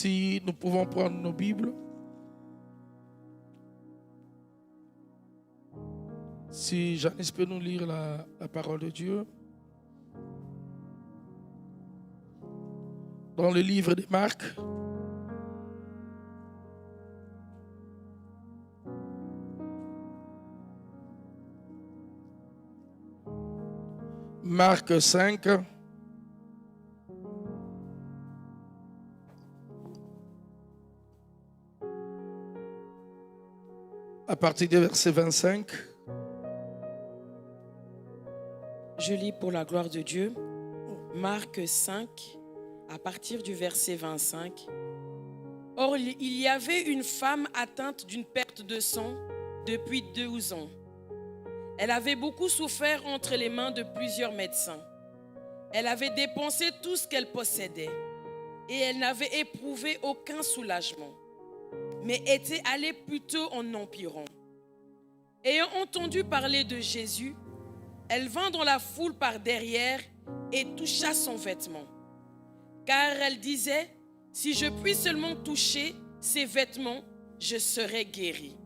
Si nous pouvons prendre nos Bibles. Si Janice peut nous lire la parole de Dieu. Dans le livre de Marc. Marc 5. À partir du verset 25. Je lis pour la gloire de Dieu. Marc 5, à partir du verset 25. Or, il y avait une femme atteinte d'une perte de sang depuis 12 ans. Elle avait beaucoup souffert entre les mains de plusieurs médecins. Elle avait dépensé tout ce qu'elle possédait et elle n'avait éprouvé aucun soulagement, mais était allée plutôt en empirant. Ayant entendu parler de Jésus, elle vint dans la foule par derrière et toucha son vêtement. Car elle disait, si je puis seulement toucher ses vêtements, je serai guérie.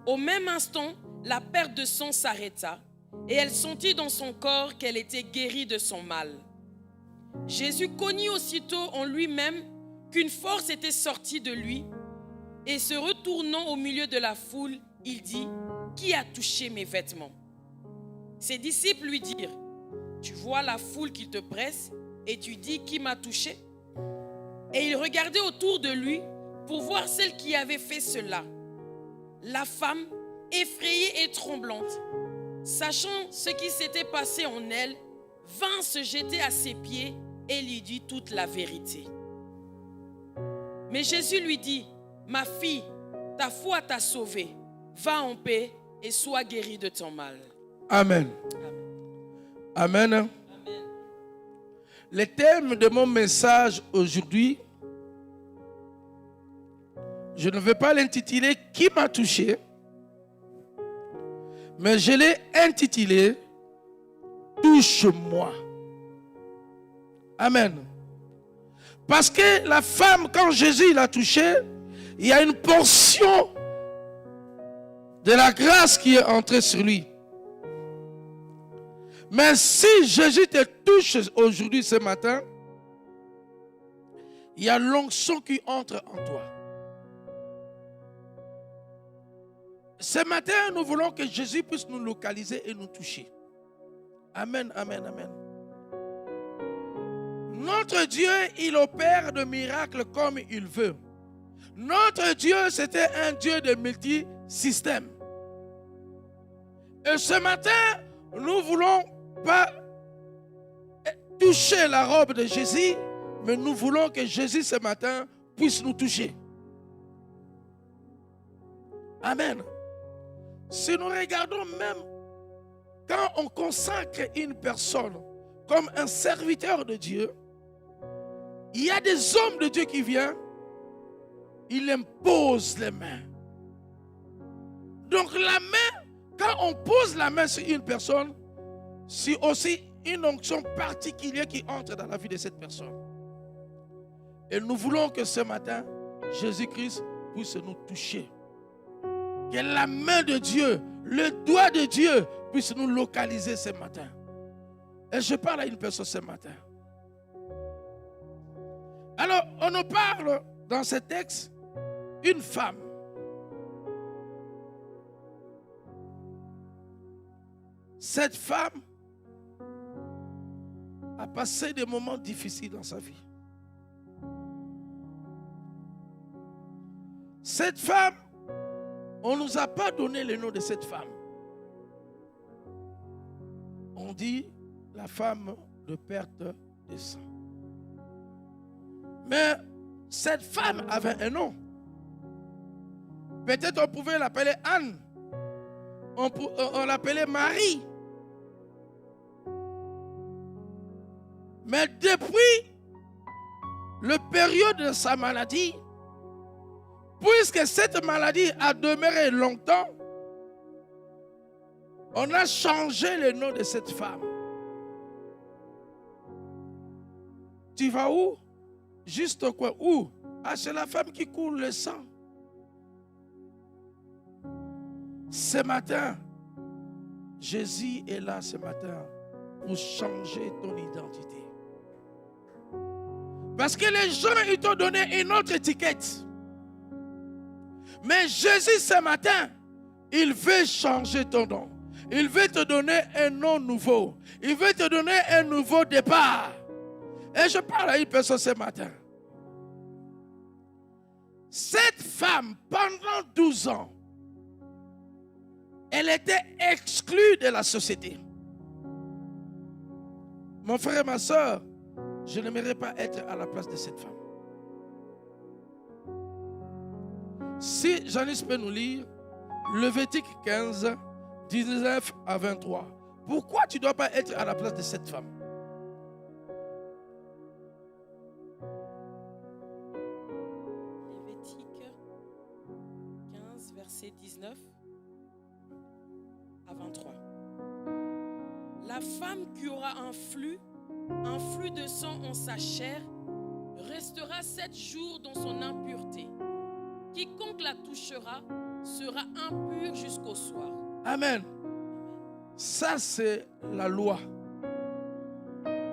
Au même instant, la perte de sang s'arrêta et elle sentit dans son corps qu'elle était guérie de son mal. Jésus connut aussitôt en lui-même qu'une force était sortie de lui et se retournant au milieu de la foule, il dit, qui a touché mes vêtements? Ses disciples lui dirent, tu vois la foule qui te presse et tu dis, qui m'a touché? Et il regardait autour de lui pour voir celle qui avait fait cela. La femme, effrayée et tremblante, sachant ce qui s'était passé en elle, vint se jeter à ses pieds et lui dit toute la vérité. Mais Jésus lui dit, ma fille, ta foi t'a sauvée, va en paix et sois guérie de ton mal. Amen. Amen. Amen. Le thème de mon message aujourd'hui, je ne vais pas l'intituler « Qui m'a touché ?», mais je l'ai intitulé « Touche-moi ». Amen. Parce que la femme, quand Jésus l'a touchée, il y a une portion de la grâce qui est entrée sur lui. Mais si Jésus te touche aujourd'hui, ce matin, il y a l'onction qui entre en toi. Ce matin, nous voulons que Jésus puisse nous localiser et nous toucher. Amen, amen, amen. Notre Dieu, il opère de miracles comme il veut. Notre Dieu, c'était un Dieu de multisystèmes. Et ce matin, nous ne voulons pas toucher la robe de Jésus, mais nous voulons que Jésus ce matin puisse nous toucher. Amen. Si nous regardons même, quand on consacre une personne comme un serviteur de Dieu, il y a des hommes de Dieu qui viennent, ils imposent les mains. Donc la main, quand on pose la main sur une personne, c'est aussi une onction particulière qui entre dans la vie de cette personne. Et nous voulons que ce matin, Jésus-Christ puisse nous toucher. Que la main de Dieu, le doigt de Dieu puisse nous localiser ce matin. Et je parle à une personne ce matin. Alors, on nous parle dans ce texte, une femme. Cette femme a passé des moments difficiles dans sa vie. Cette femme, on ne nous a pas donné le nom de cette femme. On dit la femme de perte de sang. Mais cette femme avait un nom. Peut-être on pouvait l'appeler Anne. On l'appelait Marie. Mais depuis la période de sa maladie, puisque cette maladie a demeuré longtemps, on a changé le nom de cette femme. Tu vas où? Juste quoi? Où? Ah, c'est la femme qui coule le sang. Ce matin, Jésus est là ce matin pour changer ton identité. Parce que les gens, ils t'ont donné une autre étiquette. Mais Jésus ce matin, il veut changer ton nom. Il veut te donner un nom nouveau. Il veut te donner un nouveau départ. Et je parle à une personne ce matin. Cette femme, pendant 12 ans, elle était exclue de la société. Mon frère et ma soeur, je n'aimerais pas être à la place de cette femme. Si Janice peut nous lire Lévitique 15, 19 à 23. Pourquoi tu ne dois pas être à la place de cette femme? Lévitique 15, verset 19 à 23. La femme qui aura un flux de sang en sa chair, restera 7 jours dans son impureté. Quiconque la touchera sera impur jusqu'au soir. Amen. Ça, c'est la loi.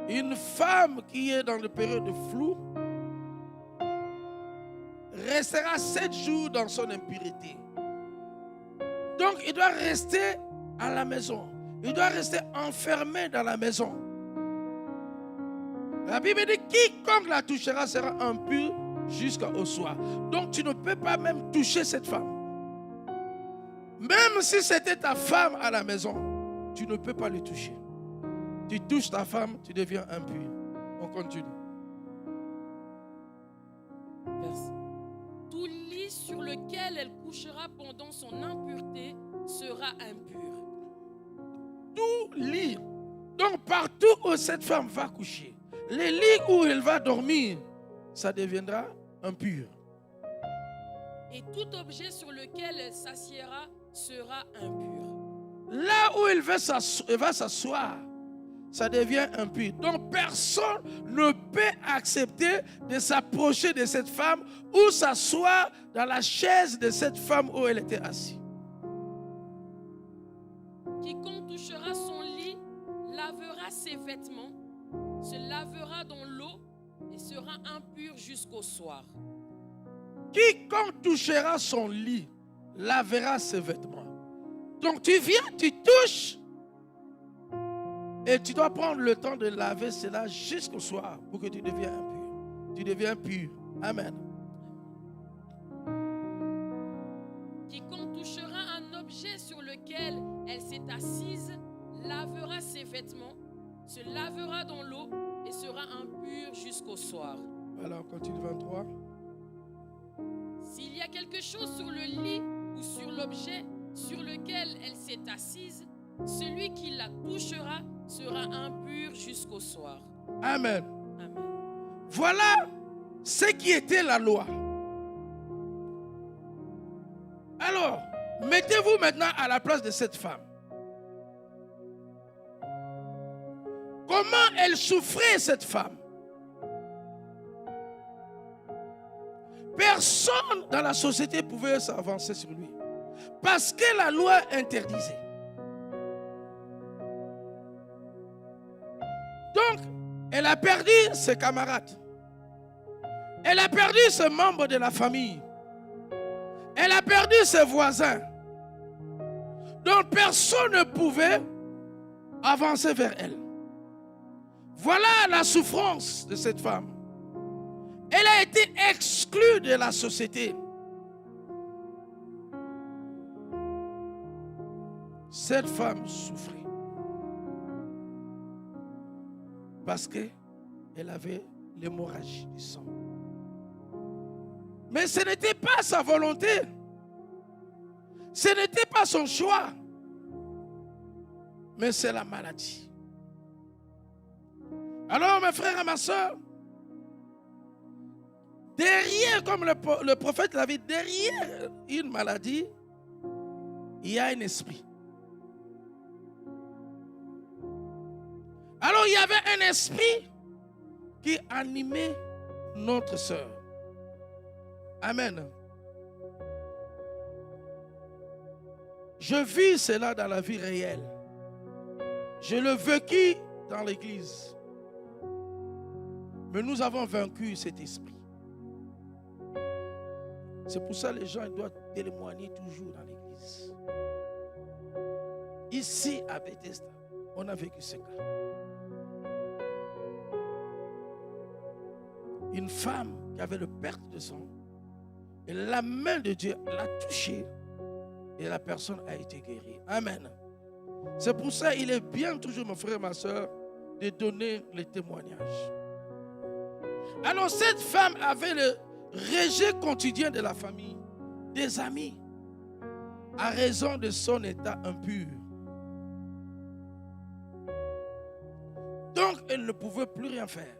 Une femme qui est dans le période de flou restera 7 jours dans son impureté. Donc, il doit rester à la maison. Il doit rester enfermé dans la maison. La Bible dit quiconque la touchera sera impur jusqu'au soir. Donc, tu ne peux pas même toucher cette femme. Même si c'était ta femme à la maison, tu ne peux pas le toucher. Tu touches ta femme, tu deviens impur. On continue. Tout lit sur lequel elle couchera pendant son impureté sera impur. Tout lit. Donc partout où cette femme va coucher, les lits où elle va dormir, ça deviendra impur. Et tout objet sur lequel elle s'assiera sera impur. Là où elle va s'asseoir, ça devient impur. Donc personne ne peut accepter de s'approcher de cette femme ou s'asseoir dans la chaise de cette femme où elle était assise. Quiconque touchera son lit lavera ses vêtements, se lavera dans l'eau et sera impur jusqu'au soir. Quiconque touchera son lit lavera ses vêtements. Donc tu viens, tu touches et tu dois prendre le temps de laver cela jusqu'au soir pour que tu deviennes impur. Tu deviens pur. Amen. Quiconque touchera un objet sur lequel elle s'est assise lavera ses vêtements, se lavera dans l'eau et sera impur jusqu'au soir. Alors, continue 23. S'il y a quelque chose sur le lit ou sur l'objet sur lequel elle s'est assise, celui qui la touchera sera impur jusqu'au soir. Amen. Amen. Voilà ce qui était la loi. Alors, mettez-vous maintenant à la place de cette femme. Comment elle souffrait, cette femme? Personne dans la société pouvait s'avancer sur lui. Parce que la loi interdisait. Donc, elle a perdu ses camarades. Elle a perdu ses membres de la famille. Elle a perdu ses voisins. Donc, personne ne pouvait avancer vers elle. Voilà la souffrance de cette femme. Elle a été exclue de la société. Cette femme souffrait parce qu'elle avait l'hémorragie du sang. Mais ce n'était pas sa volonté. Ce n'était pas son choix. Mais c'est la maladie. Alors, mes frères et ma soeur, derrière, comme le prophète l'avait dit, derrière une maladie, il y a un esprit. Alors, il y avait un esprit qui animait notre sœur. Amen. Je vis cela dans la vie réelle. Je le vécu dans l'église. Mais nous avons vaincu cet esprit. C'est pour ça que les gens doivent témoigner toujours dans l'église. Ici, à Bethesda, on a vécu ce cas. Une femme qui avait le perte de sang, et la main de Dieu l'a touchée et la personne a été guérie. Amen. C'est pour ça qu'il est bien toujours, mon frère et ma soeur, de donner les témoignages. Alors cette femme avait le rejet quotidien de la famille, des amis, à raison de son état impur. Donc elle ne pouvait plus rien faire.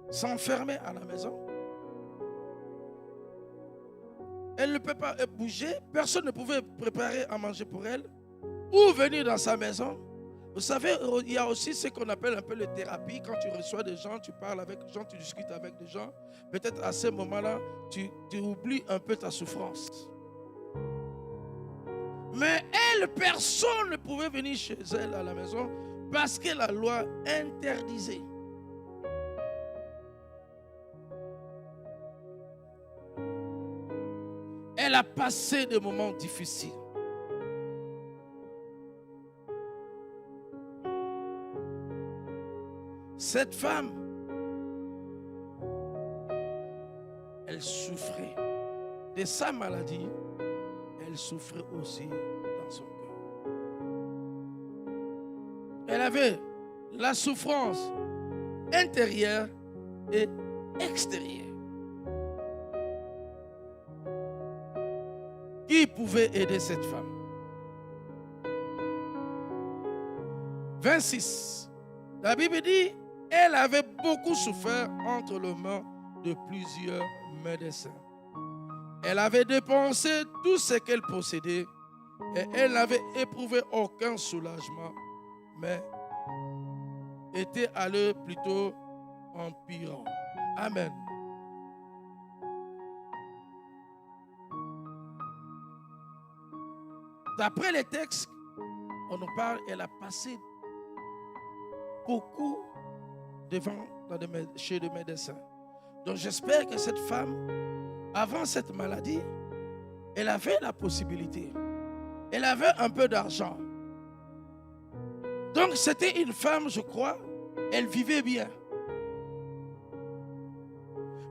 S'enfermer à la maison. Elle ne peut pas bouger. Personne ne pouvait préparer à manger pour elle. Ou venir dans sa maison. Vous savez, il y a aussi ce qu'on appelle un peu la thérapie. Quand tu reçois des gens, tu parles avec des gens, tu discutes avec des gens. Peut-être à ce moment-là, tu oublies un peu ta souffrance. Mais elle, personne ne pouvait venir chez elle à la maison parce que la loi interdisait. Elle a passé des moments difficiles. Cette femme, elle souffrait de sa maladie, elle souffrait aussi dans son cœur. Elle avait la souffrance intérieure et extérieure. Qui pouvait aider cette femme? 26. La Bible dit, elle avait beaucoup souffert entre les mains de plusieurs médecins. Elle avait dépensé tout ce qu'elle possédait et elle n'avait éprouvé aucun soulagement, mais était allée plutôt empirant. Amen. D'après les textes, on nous parle, elle a passé beaucoup chez les médecins. Donc j'espère que cette femme, avant cette maladie, elle avait la possibilité. Elle avait un peu d'argent. Donc c'était une femme, je crois, elle vivait bien.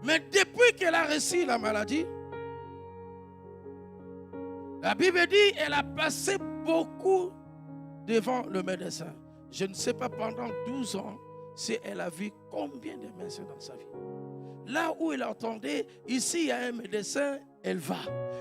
Mais depuis qu'elle a reçu la maladie, la Bible dit qu'elle a passé beaucoup devant le médecin. Je ne sais pas pendant 12 ans si elle a vu combien de médecins dans sa vie. Là où elle entendait, ici il y a un médecin, elle va.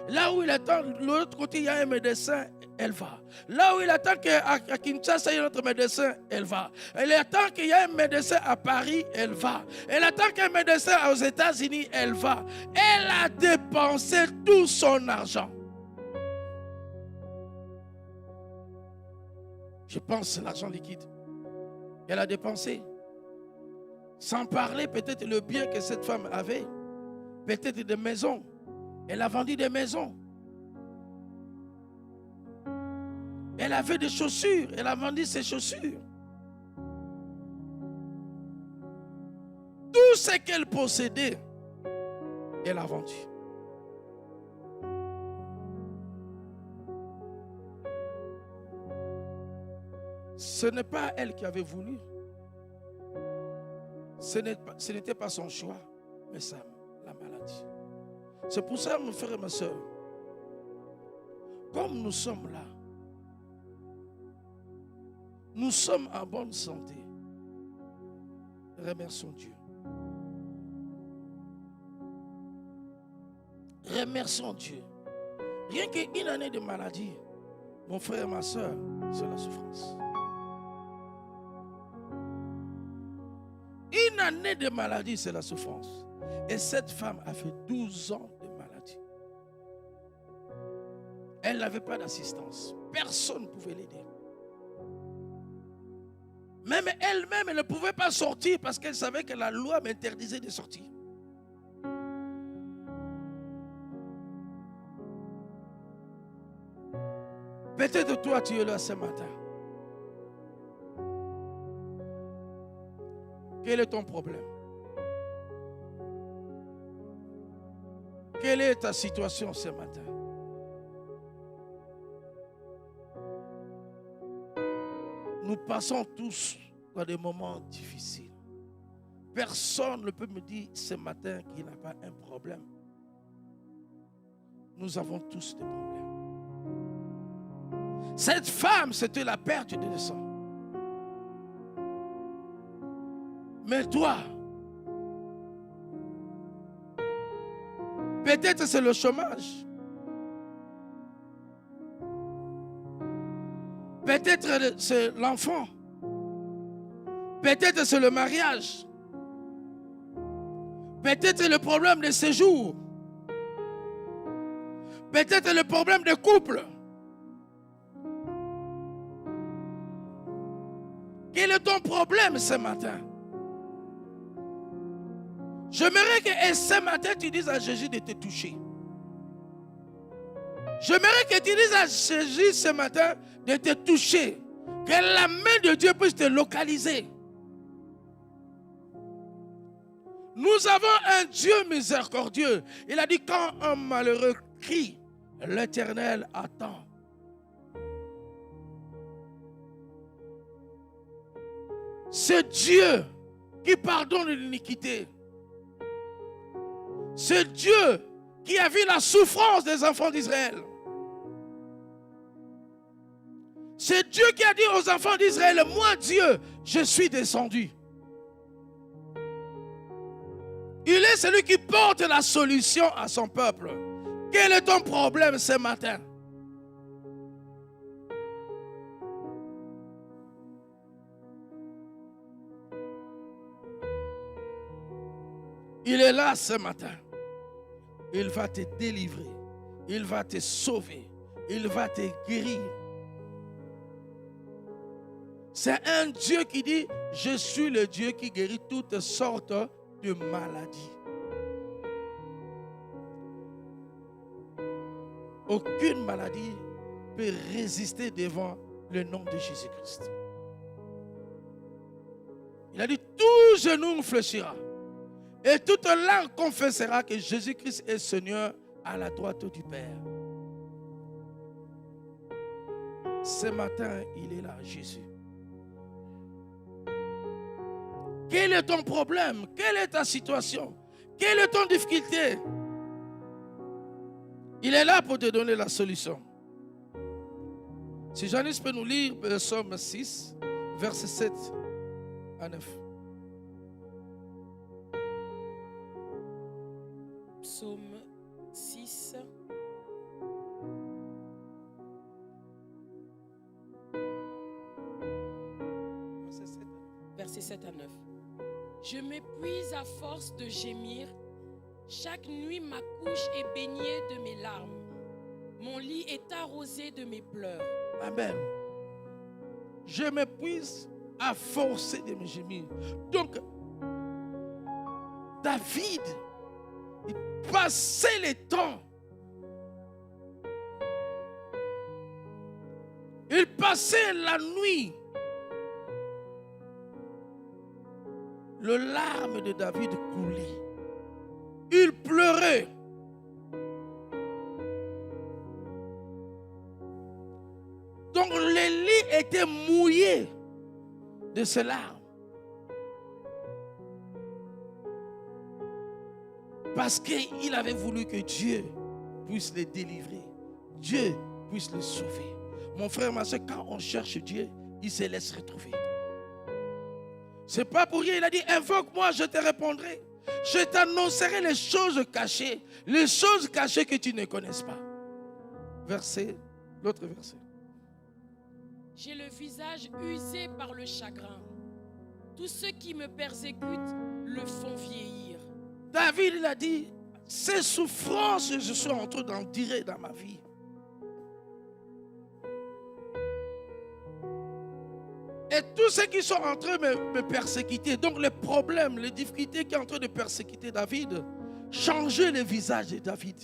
Là où il attend, de l'autre côté il y a un médecin, elle va. Là où il attend qu'à Kinshasa il y a un autre médecin, elle va. Elle attend qu'il y ait un médecin à Paris, elle va. Elle attend qu'il y ait un médecin aux États-Unis, elle va. Elle a dépensé tout son argent. Je pense que c'est l'argent liquide. Elle a dépensé. Sans parler peut-être le bien que cette femme avait. Peut-être des maisons. Elle a vendu des maisons. Elle avait des chaussures. Elle a vendu ses chaussures. Tout ce qu'elle possédait, elle a vendu. Ce n'est pas elle qui avait voulu. Ce n'était pas son choix, mais la maladie. C'est pour ça, mon frère et ma soeur, comme nous sommes là, nous sommes en bonne santé. Remercions Dieu. Remercions Dieu. Rien qu'une année de maladie, mon frère et ma soeur, c'est la souffrance. Une année de maladie, c'est la souffrance. Et cette femme a fait 12 ans de maladie. Elle n'avait pas d'assistance. Personne ne pouvait l'aider. Même elle-même, elle ne pouvait pas sortir parce qu'elle savait que la loi m'interdisait de sortir. Peut-être toi, tu es là ce matin. Quel est ton problème? Quelle est ta situation ce matin? Nous passons tous dans des moments difficiles. Personne ne peut me dire ce matin qu'il n'a pas un problème. Nous avons tous des problèmes. Cette femme, c'était la perte de sang. Mais toi, peut-être c'est le chômage. Peut-être c'est l'enfant. Peut-être c'est le mariage. Peut-être c'est le problème de séjour. Peut-être c'est le problème de couple. Quel est ton problème ce matin? J'aimerais que ce matin tu dises à Jésus de te toucher. J'aimerais que tu dises à Jésus ce matin de te toucher. Que la main de Dieu puisse te localiser. Nous avons un Dieu miséricordieux. Il a dit quand un malheureux crie, l'Éternel attend. C'est Dieu qui pardonne l'iniquité. C'est Dieu qui a vu la souffrance des enfants d'Israël. C'est Dieu qui a dit aux enfants d'Israël, moi Dieu, je suis descendu. Il est celui qui porte la solution à son peuple. Quel est ton problème ce matin? Il est là ce matin. Il va te délivrer. Il va te sauver. Il va te guérir. C'est un Dieu qui dit, je suis le Dieu qui guérit toutes sortes de maladies. Aucune maladie peut résister devant le nom de Jésus-Christ. Il a dit, tout genou fléchira. Et toute langue confessera que Jésus-Christ est Seigneur à la droite du Père. Ce matin, il est là, Jésus. Quel est ton problème? Quelle est ta situation? Quelle est ton difficulté? Il est là pour te donner la solution. Si Janice peut nous lire Psaume 6, versets 7 à 9. Psaume 6. Versets 7 à 9. Je m'épuise à force de gémir. Chaque nuit, ma couche est baignée de mes larmes. Mon lit est arrosé de mes pleurs. Amen. Je m'épuise à forcer de me gémir. Donc, David, il passait le temps. Il passait la nuit. Le larme de David coulait. Il pleurait. Donc les lits étaient mouillés de ces larmes. Parce qu'il avait voulu que Dieu puisse les délivrer. Dieu puisse les sauver. Mon frère, ma soeur, quand on cherche Dieu, il se laisse retrouver. C'est pas pour rien, il a dit, invoque-moi, je te répondrai. Je t'annoncerai les choses cachées que tu ne connaisses pas. L'autre verset. J'ai le visage usé par le chagrin. Tous ceux qui me persécutent le font vieillir. David, il a dit, ces souffrances, je suis en train d'endurer dans ma vie. Et tous ceux qui sont en train de me persécuter, donc les problèmes, les difficultés qui sont en train de persécuter David, changer le visage de David.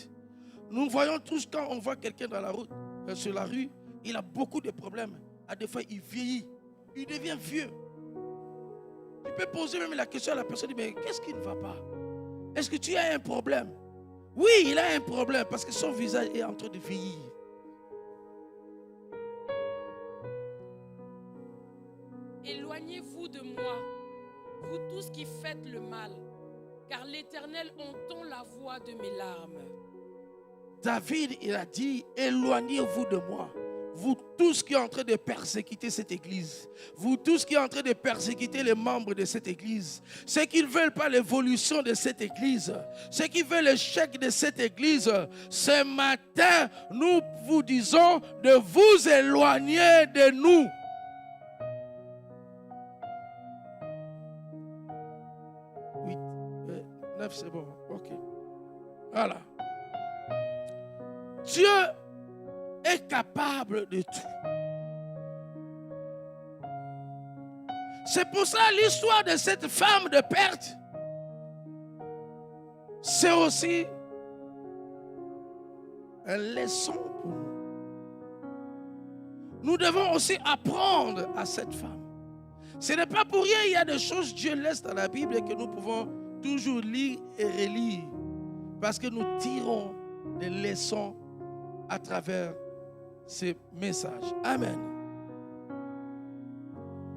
Nous voyons tous quand on voit quelqu'un dans la route, sur la rue, il a beaucoup de problèmes. À des fois, il vieillit. Il devient vieux. Tu peux poser même la question à la personne, mais qu'est-ce qui ne va pas? Est-ce que tu as un problème? Oui, il a un problème parce que son visage est en train de vieillir. Éloignez-vous de moi, vous tous qui faites le mal, car l'Éternel entend la voix de mes larmes. David, il a dit, éloignez-vous de moi. Vous tous qui êtes en train de persécuter cette église, vous tous qui êtes en train de persécuter les membres de cette église, ceux qui ne veulent pas l'évolution de cette église, ceux qui veulent l'échec de cette église, ce matin, nous vous disons de vous éloigner de nous. Oui, 9 c'est bon, ok. Voilà. Dieu est capable de tout. C'est pour ça l'histoire de cette femme de perte, c'est aussi une leçon pour nous. Nous devons aussi apprendre à cette femme. Ce n'est pas pour rien, il y a des choses que Dieu laisse dans la Bible et que nous pouvons toujours lire et relire. Parce que nous tirons des leçons à travers ces messages. Amen.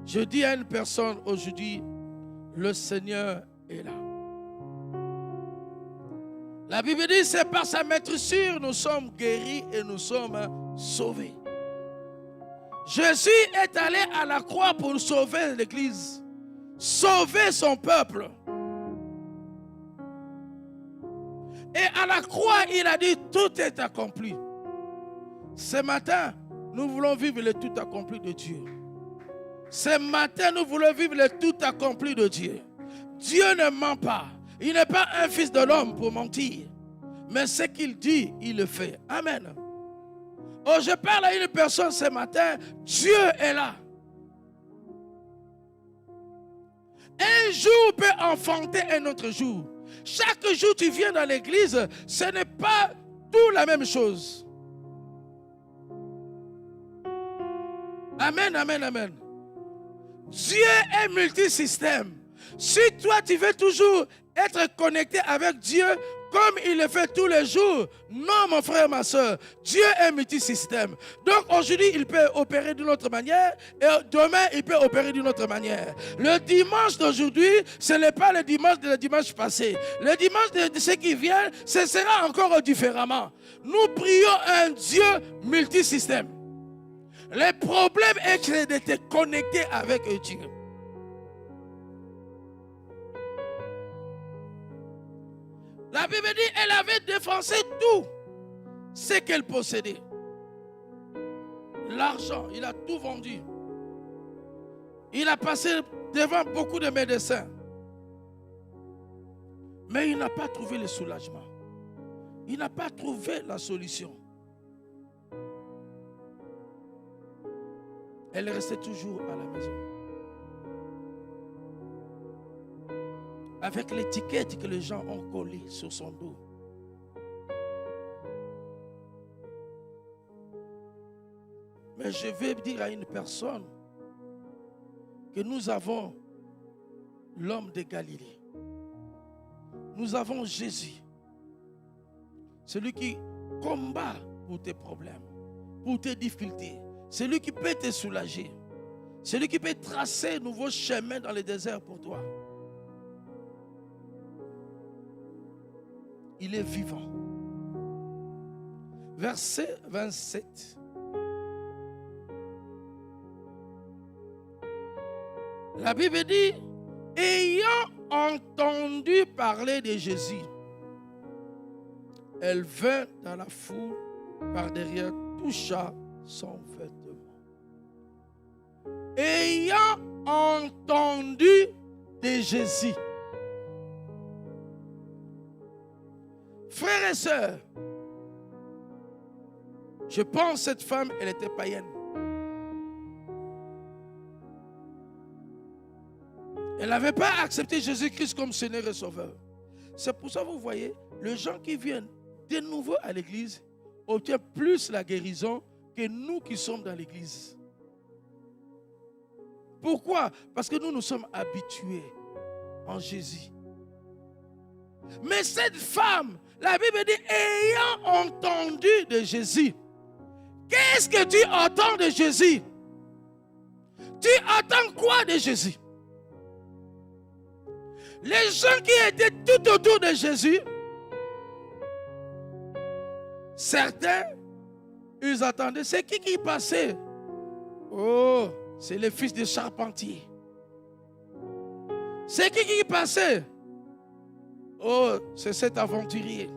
Je dis à une personne aujourd'hui, le Seigneur est là. La Bible dit, c'est par sa maîtrisure nous sommes guéris et nous sommes sauvés. Jésus est allé à la croix pour sauver l'Église, sauver son peuple. Et à la croix, il a dit, tout est accompli. Ce matin, nous voulons vivre le tout accompli de Dieu. Ce matin, nous voulons vivre le tout accompli de Dieu. Dieu ne ment pas. Il n'est pas un fils de l'homme pour mentir. Mais ce qu'il dit, il le fait. Amen. Oh, je parle à une personne ce matin. Dieu est là. Un jour peut enfanter un autre jour. Chaque jour tu viens dans l'église, ce n'est pas tout la même chose. Amen, amen, amen. Dieu est multisystème. Si toi tu veux toujours être connecté avec Dieu comme il le fait tous les jours, non mon frère, ma soeur, Dieu est multisystème. Donc aujourd'hui il peut opérer d'une autre manière et demain il peut opérer d'une autre manière. Le dimanche d'aujourd'hui, ce n'est pas le dimanche passé. Le dimanche de ce qui vient, ce sera encore différemment. Nous prions un Dieu multisystème. Le problème est de te connecter avec Dieu. La Bible dit qu'elle avait dépensé tout ce qu'elle possédait. L'argent, il a tout vendu. Il a passé devant beaucoup de médecins. Mais il n'a pas trouvé le soulagement. Il n'a pas trouvé la solution. Elle restait toujours à la maison. Avec l'étiquette que les gens ont collée sur son dos. Mais je vais dire à une personne que nous avons l'homme de Galilée. Nous avons Jésus. Celui qui combat pour tes problèmes, pour tes difficultés. Celui qui peut te soulager. Celui qui peut tracer un nouveau chemin dans le désert pour toi. Il est vivant. Verset 27. La Bible dit, ayant entendu parler de Jésus, elle vint dans la foule par derrière, toucha son vêtement. Ayant entendu de Jésus. Frères et sœurs, je pense que cette femme, elle était païenne. Elle n'avait pas accepté Jésus-Christ comme Seigneur et Sauveur. C'est pour ça que vous voyez, les gens qui viennent de nouveau à l'église obtiennent plus la guérison que nous qui sommes dans l'église. Pourquoi? Parce que nous sommes habitués en Jésus. Mais cette femme, la Bible dit, ayant entendu de Jésus. Qu'est-ce que tu entends de Jésus? Tu entends quoi de Jésus? Les gens qui étaient tout autour de Jésus, certains, ils attendaient. C'est qui passait? Oh, c'est le fils de charpentier. C'est qui passait? Oh, c'est cet aventurier.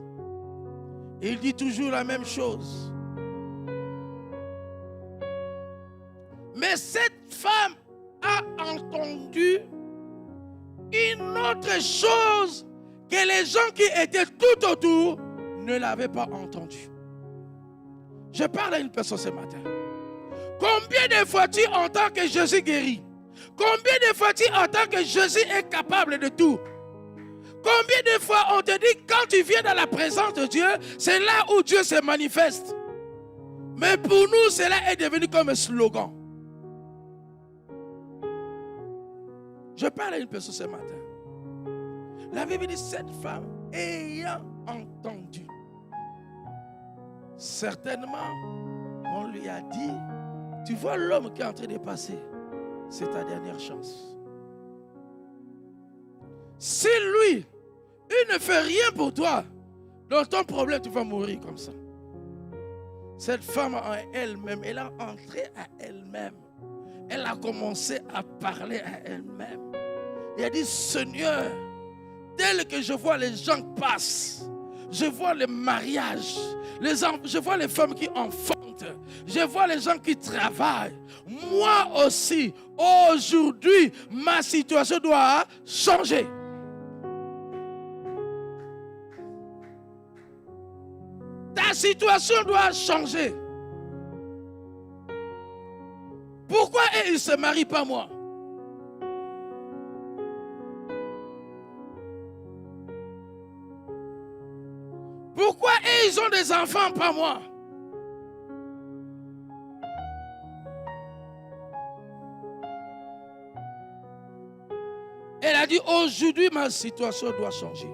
Il dit toujours la même chose. Mais cette femme a entendu une autre chose que les gens qui étaient tout autour ne l'avaient pas entendu. Je parle à une personne ce matin. Combien de fois tu entends que Jésus guérit? Combien de fois tu entends que Jésus est capable de tout? Combien de fois on te dit quand tu viens dans la présence de Dieu, c'est là où Dieu se manifeste. Mais pour nous, cela est devenu comme un slogan. Je parle à une personne ce matin. La Bible dit cette femme ayant entendu. Certainement, on lui a dit, tu vois l'homme qui est en train de passer, c'est ta dernière chance. Si lui, il ne fait rien pour toi, dans ton problème, tu vas mourir comme ça. Cette femme en elle-même, elle a entré à elle-même. Elle a commencé à parler à elle-même. Elle a dit, Seigneur, tel que je vois les gens passent, je vois les mariages, je vois les femmes qui enfantent, je vois les gens qui travaillent. Moi aussi, aujourd'hui, ma situation doit changer. Ta situation doit changer. Pourquoi ils ne se marient pas moi? Pourquoi ils ont des enfants pas moi? Elle a dit aujourd'hui ma situation doit changer.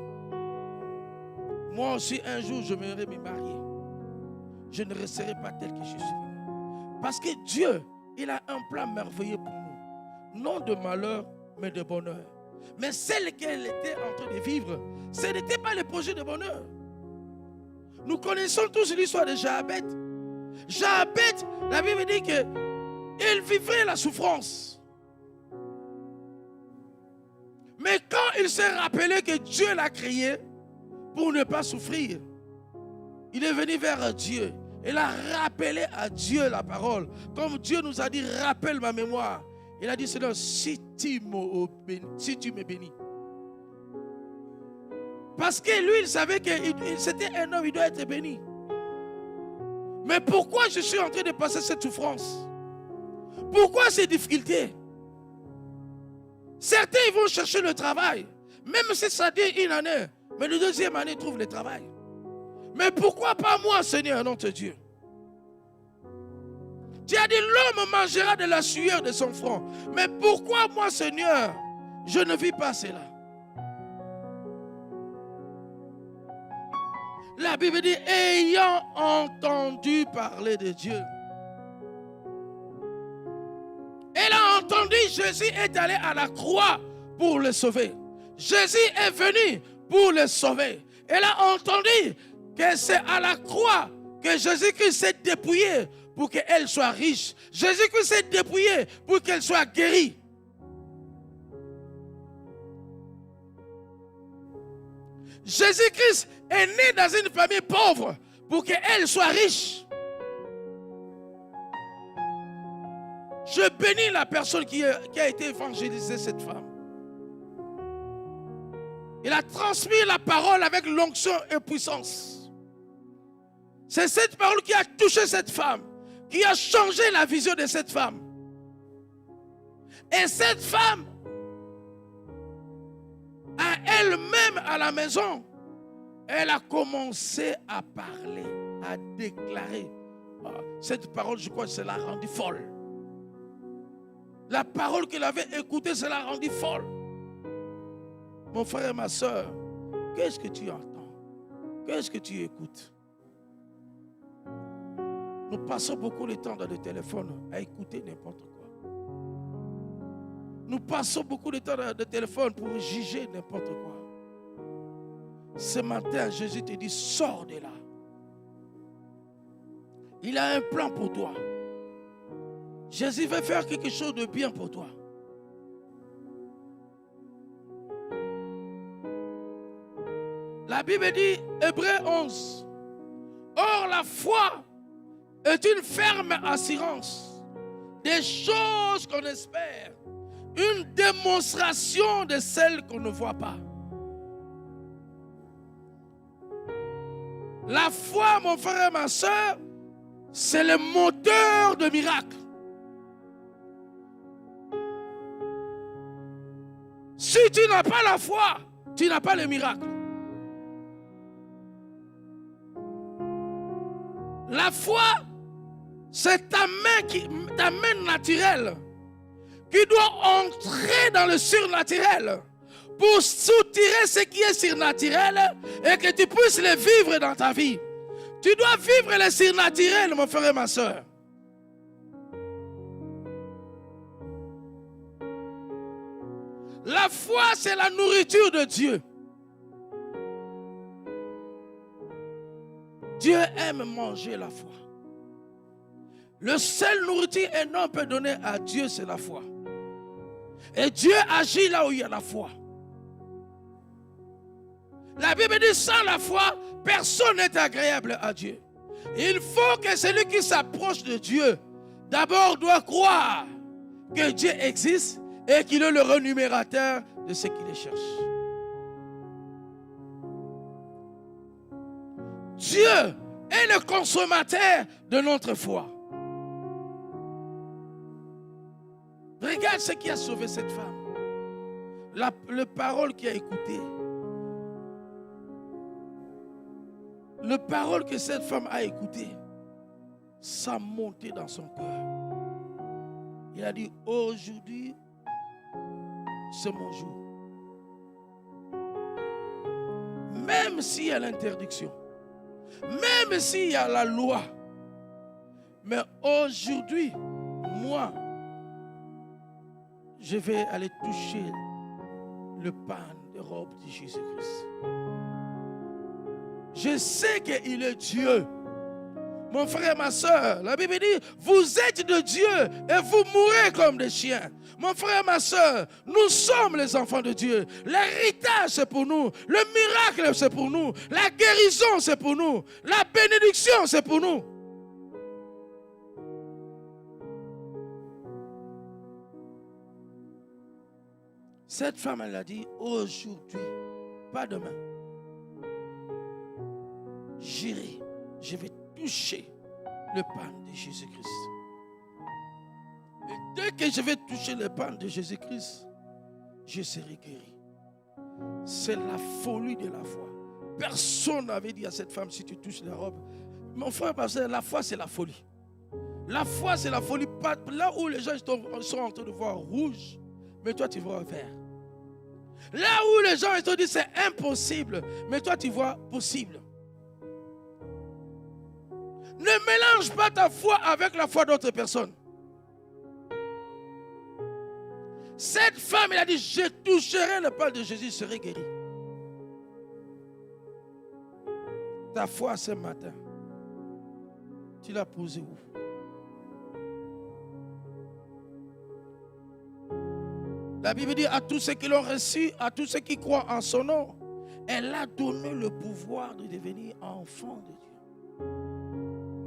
Moi aussi un jour je m'aimerais me marier. Je ne resterai pas tel que je suis venu. Parce que Dieu, il a un plan merveilleux pour nous. Non de malheur, mais de bonheur. Mais celle qu'elle était en train de vivre, ce n'était pas le projet de bonheur. Nous connaissons tous l'histoire de Jahabet. Jahabet, la Bible dit qu'il vivait la souffrance. Mais quand il s'est rappelé que Dieu l'a créé pour ne pas souffrir, il est venu vers Dieu. Il a rappelé à Dieu la parole. Comme Dieu nous a dit, rappelle ma mémoire. Il a dit, Seigneur, si tu me bénis. Parce que lui, il savait que c'était un homme, il doit être béni. Mais pourquoi je suis en train de passer cette souffrance? Pourquoi ces difficultés? Certains ils vont chercher le travail. Même si ça dit une année. Mais la deuxième année, ils trouvent le travail. Mais pourquoi pas moi, Seigneur, notre Dieu? Tu as dit, l'homme mangera de la sueur de son front. Mais pourquoi moi, Seigneur, je ne vis pas cela? La Bible dit, ayant entendu parler de Dieu. Elle a entendu, Jésus est allé à la croix pour le sauver. Jésus est venu pour le sauver. Elle a entendu que c'est à la croix que Jésus-Christ s'est dépouillé pour qu'elle soit riche. Jésus-Christ s'est dépouillé pour qu'elle soit guérie. Jésus-Christ est né dans une famille pauvre pour qu'elle soit riche. Je bénis la personne qui a été évangélisée, cette femme. Il a transmis la parole avec l'onction et puissance. C'est cette parole qui a touché cette femme, qui a changé la vision de cette femme. Et cette femme, à elle-même à la maison, elle a commencé à parler, à déclarer. Cette parole, je crois, cela l'a rendue folle. La parole qu'il avait écoutée, cela l'a rendue folle. Mon frère et ma soeur, qu'est-ce que tu entends? Qu'est-ce que tu écoutes? Nous passons beaucoup de temps dans le téléphone à écouter n'importe quoi. Nous passons beaucoup de temps dans le téléphone pour juger n'importe quoi. Ce matin, Jésus te dit, sors de là. Il a un plan pour toi. Jésus veut faire quelque chose de bien pour toi. La Bible dit, Hébreux 11, or la foi est une ferme assurance des choses qu'on espère, une démonstration de celles qu'on ne voit pas. La foi, mon frère et ma soeur, c'est le moteur de miracles. Si tu n'as pas la foi, tu n'as pas le miracle. La foi, c'est ta main naturelle qui doit entrer dans le surnaturel pour soutirer ce qui est surnaturel et que tu puisses le vivre dans ta vie. Tu dois vivre le surnaturel, mon frère et ma soeur. La foi, c'est la nourriture de Dieu. Dieu aime manger la foi. Le seul nourriture un homme peut donner à Dieu, c'est la foi. Et Dieu agit là où il y a la foi. La Bible dit, sans la foi, personne n'est agréable à Dieu. Il faut que celui qui s'approche de Dieu, d'abord doit croire que Dieu existe et qu'il est le rémunérateur de ceux qui les cherchent. Dieu est le consommateur de notre foi. Regarde ce qui a sauvé cette femme. La parole qu'il a écoutée. La parole que cette femme a écoutée, ça a monté dans son cœur. Il a dit, aujourd'hui, c'est mon jour. Même s'il y a l'interdiction, même s'il y a la loi, mais aujourd'hui, moi, je vais aller toucher le pan de robe de Jésus-Christ. Je sais qu'il est Dieu. Mon frère et ma soeur, la Bible dit, vous êtes de Dieu et vous mourrez comme des chiens. Mon frère et ma soeur, nous sommes les enfants de Dieu. L'héritage, c'est pour nous. Le miracle, c'est pour nous. La guérison, c'est pour nous. La bénédiction, c'est pour nous. Cette femme, elle a dit, aujourd'hui, pas demain, j'irai, je vais toucher le pain de Jésus-Christ. Et dès que je vais toucher le pain de Jésus-Christ, je serai guéri. C'est la folie de la foi. Personne n'avait dit à cette femme, si tu touches la robe. Mon frère, la foi, c'est la folie. La foi, c'est la folie. Là où les gens sont en train de voir rouge, mais toi, tu vois vert. Là où les gens te disent c'est impossible, mais toi, tu vois possible. Ne mélange pas ta foi avec la foi d'autres personnes. Cette femme, elle a dit, je toucherai le pain de Jésus, je serai guéri. Ta foi ce matin, tu l'as posée où? La Bible dit à tous ceux qui l'ont reçu, à tous ceux qui croient en son nom, elle a donné le pouvoir de devenir enfant de Dieu.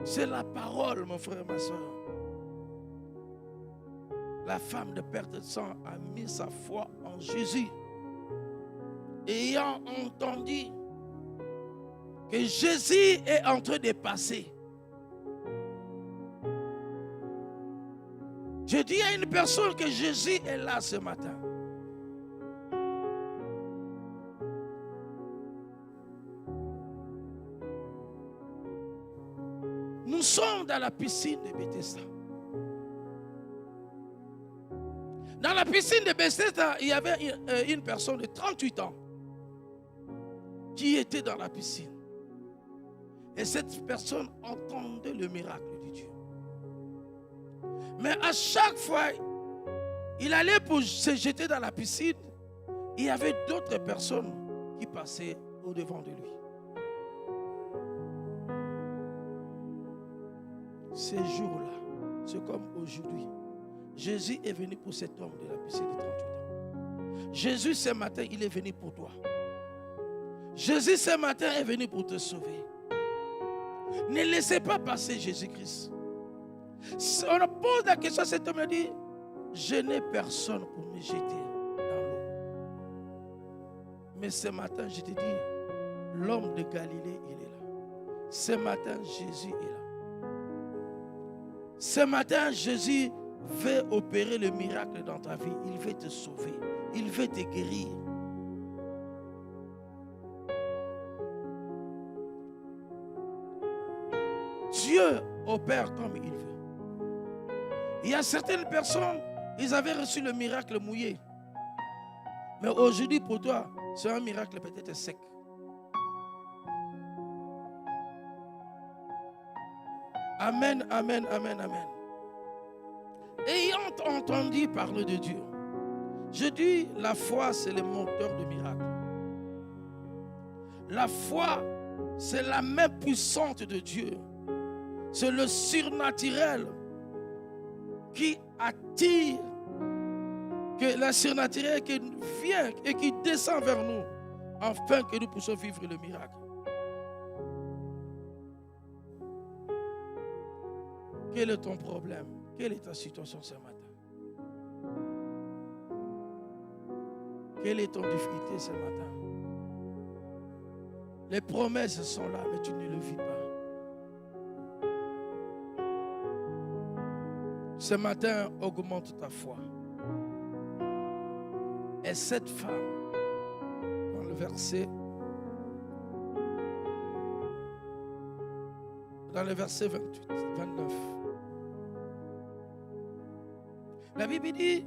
C'est la parole, mon frère et ma soeur. La femme de perte de sang a mis sa foi en Jésus. Ayant entendu que Jésus est en train de passer. Je dis à une personne que Jésus est là ce matin. Nous sommes dans la piscine de Bethesda. Dans la piscine de Bethesda, il y avait une personne de 38 ans qui était dans la piscine. Et cette personne entendait le miracle de Dieu. Mais à chaque fois, il allait pour se jeter dans la piscine. Il y avait d'autres personnes qui passaient au-devant de lui. Ces jours-là, c'est comme aujourd'hui. Jésus est venu pour cet homme de la piscine de 38 ans. Jésus, ce matin, il est venu pour toi. Jésus, ce matin, est venu pour te sauver. Ne laissez pas passer Jésus-Christ. On pose la question à cet homme, il dit, je n'ai personne pour me jeter dans l'eau. Mais ce matin, je te dis, l'homme de Galilée, il est là. Ce matin, Jésus est là. Ce matin, Jésus veut opérer le miracle dans ta vie. Il veut te sauver. Il veut te guérir. Dieu opère comme il veut. Il y a certaines personnes, ils avaient reçu le miracle mouillé. Mais aujourd'hui, pour toi, c'est un miracle peut-être sec. Amen, amen, amen, amen. Ayant entendu parler de Dieu, je dis, la foi, c'est le moteur de miracle. La foi, c'est la main puissante de Dieu. C'est le surnaturel qui attire, que la surnaturel qui vient et qui descend vers nous, afin que nous puissions vivre le miracle. Quel est ton problème? Quelle est ta situation ce matin? Quelle est ton difficulté ce matin? Les promesses sont là, mais tu ne le vis pas. Ce matin, augmente ta foi. Et cette femme, dans le verset 28, 29. La Bible dit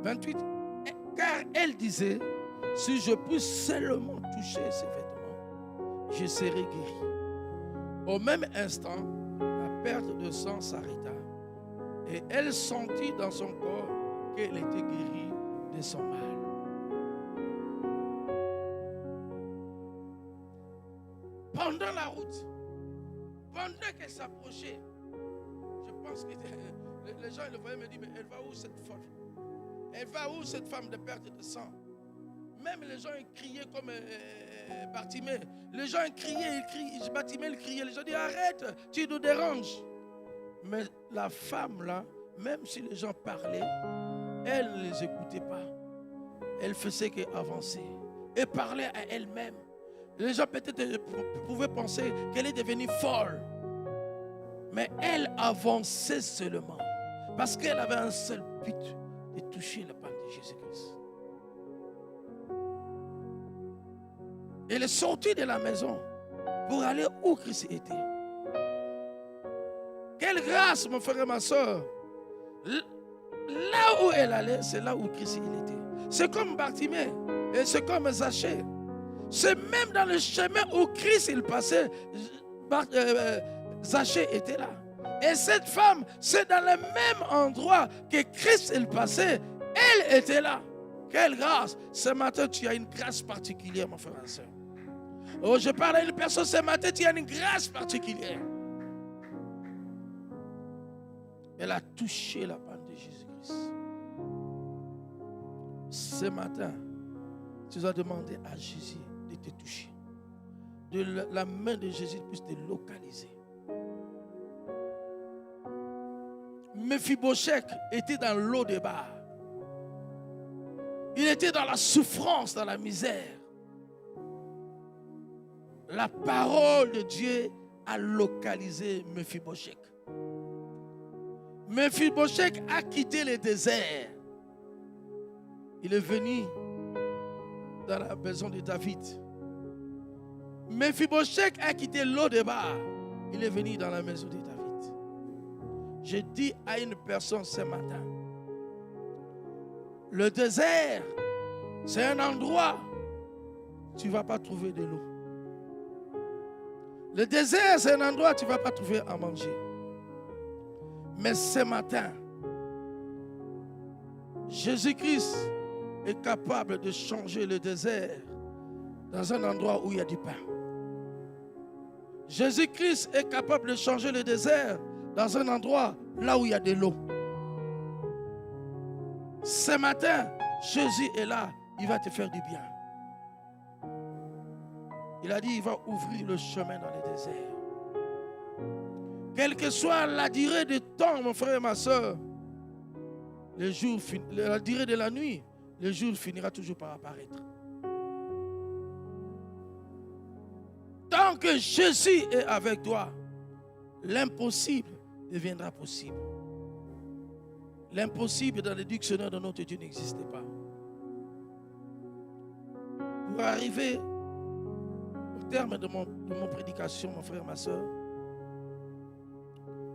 28, car elle disait, si je puis seulement toucher ses vêtements, je serai guéri. Au même instant, la perte de sang s'arrêta et elle sentit dans son corps qu'elle était guérie de son mal. Pendant la route, pendant qu'elle s'approchait, je pense que les gens le voyaient me dire, mais elle va où cette folle? Elle va où cette femme de perte de sang? Même les gens criaient comme Bartimée. Les gens criaient, Bartimée criait. Les gens disaient, arrête, tu nous déranges. Mais la femme là, même si les gens parlaient, elle ne les écoutait pas. Elle faisait qu'avancer et parlait à elle-même. Les gens peut-être pouvaient penser qu'elle est devenue folle. Mais elle avançait seulement. Parce qu'elle avait un seul but, de toucher le pain de Jésus-Christ. Elle est sortie de la maison pour aller où Christ était. Quelle grâce, mon frère et ma soeur. Là où elle allait, c'est là où Christ il était. C'est comme Bartimée et c'est comme Zachée. C'est même dans le chemin où Christ il passait, Zachée était là. Et cette femme, c'est dans le même endroit que Christ il passait, elle était là. Quelle grâce. Ce matin, tu as une grâce particulière, mon frère et ma soeur. Oh, je parle à une personne ce matin, tu as une grâce particulière. Elle a touché la panne de Jésus-Christ. Ce matin, tu dois demander à Jésus de te toucher. De la main de Jésus puisse te localiser. Mephibosheth était dans l'eau de bar. Il était dans la souffrance, dans la misère. La parole de Dieu a localisé Mephibosheth. Mephibosheth a quitté le désert. Il est venu dans la maison de David. Mephibosheth a quitté l'eau de bar. Il est venu dans la maison de David. Je dis à une personne ce matin, le désert, c'est un endroit où tu ne vas pas trouver de l'eau. Le désert, c'est un endroit où tu ne vas pas trouver à manger. Mais ce matin, Jésus-Christ est capable de changer le désert dans un endroit où il y a du pain. Jésus-Christ est capable de changer le désert dans un endroit là où il y a de l'eau. Ce matin, Jésus est là, il va te faire du bien. Il a dit, il va ouvrir le chemin dans le désert. Quelle que soit la durée du temps, mon frère et ma soeur, la durée de la nuit, le jour finira toujours par apparaître. Tant que Jésus est avec toi, l'impossible deviendra possible. L'impossible dans le dictionnaire de notre Dieu n'existe pas. Pour arriver au terme de mon prédication, mon frère, ma soeur,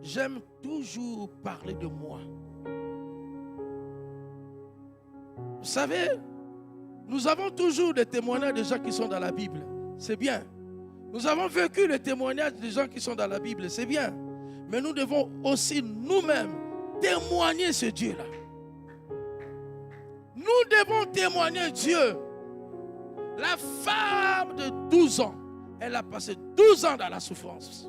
j'aime toujours parler de moi. Vous savez, nous avons toujours des témoignages de gens qui sont dans la Bible. C'est bien. Nous avons vécu les témoignages des gens qui sont dans la Bible. C'est bien. Mais nous devons aussi nous-mêmes témoigner ce Dieu-là. Nous devons témoigner Dieu. La femme de 12 ans, elle a passé 12 ans dans la souffrance.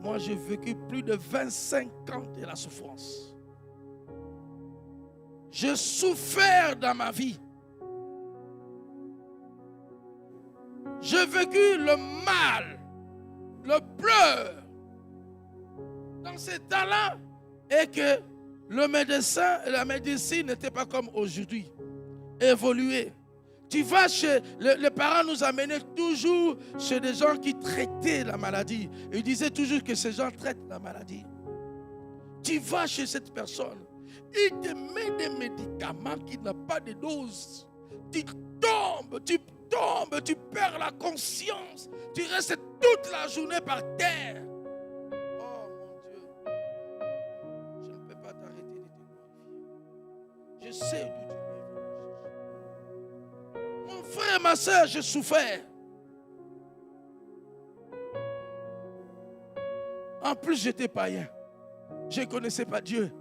Moi, j'ai vécu plus de 25 ans de la souffrance. J'ai souffert dans ma vie. J'ai vécu le mal, le pleur. Dans ces temps-là, et que le médecin et la médecine n'étaient pas comme aujourd'hui, évolué. Tu vas chez... Les parents nous amenaient toujours chez des gens qui traitaient la maladie. Ils disaient toujours que ces gens traitent la maladie. Tu vas chez cette personne, il te met des médicaments qui n'ont pas de dose. Tu tombes, tu perds la conscience. Tu restes toute la journée par terre. Oh mon Dieu, je ne peux pas t'arrêter de te glorifier. Je sais d'où tu viens. Mon frère et ma soeur, j'ai souffert. En plus, j'étais païen. Je ne connaissais pas Dieu.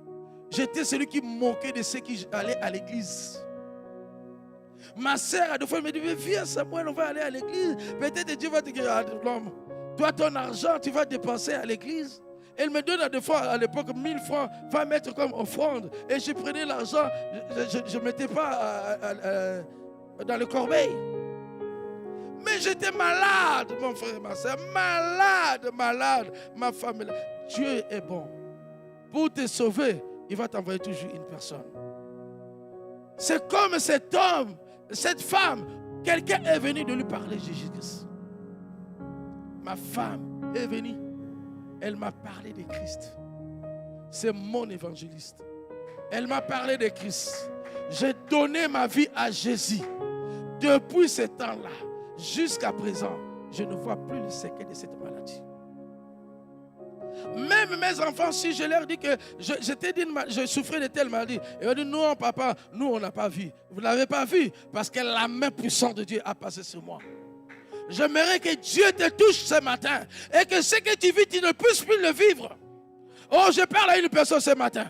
J'étais celui qui moquait de ceux qui allaient à l'église. Ma sœur, à deux fois, elle me dit, viens Samuel, on va aller à l'église. Peut-être Dieu va te dire, toi ton argent, tu vas dépenser à l'église. Elle me donne à deux fois, à l'époque, 1000 francs, va mettre comme offrande. Et je prenais l'argent, je ne mettais pas dans le corbeil. Mais j'étais malade, mon frère et ma soeur. Malade. Ma femme, Dieu est bon. Pour te sauver, il va t'envoyer toujours une personne. C'est comme cet homme, cette femme, quelqu'un est venu de lui parler de Jésus-Christ. Ma femme est venue, elle m'a parlé de Christ. C'est mon évangéliste. Elle m'a parlé de Christ. J'ai donné ma vie à Jésus. Depuis ce temps-là, jusqu'à présent, je ne vois plus le séquelles de cette maladie. Même mes enfants, si je leur dis que je souffrais de telle maladie, ils vont dire non papa, nous on n'a pas vu. Vous n'avez pas vu parce que la main puissante de Dieu a passé sur moi. J'aimerais que Dieu te touche ce matin et que ce que tu vis, tu ne puisses plus le vivre. Oh, je parle à une personne ce matin.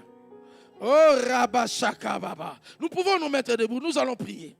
Oh, Rabba Shaka Baba. Nous pouvons nous mettre debout, nous allons prier.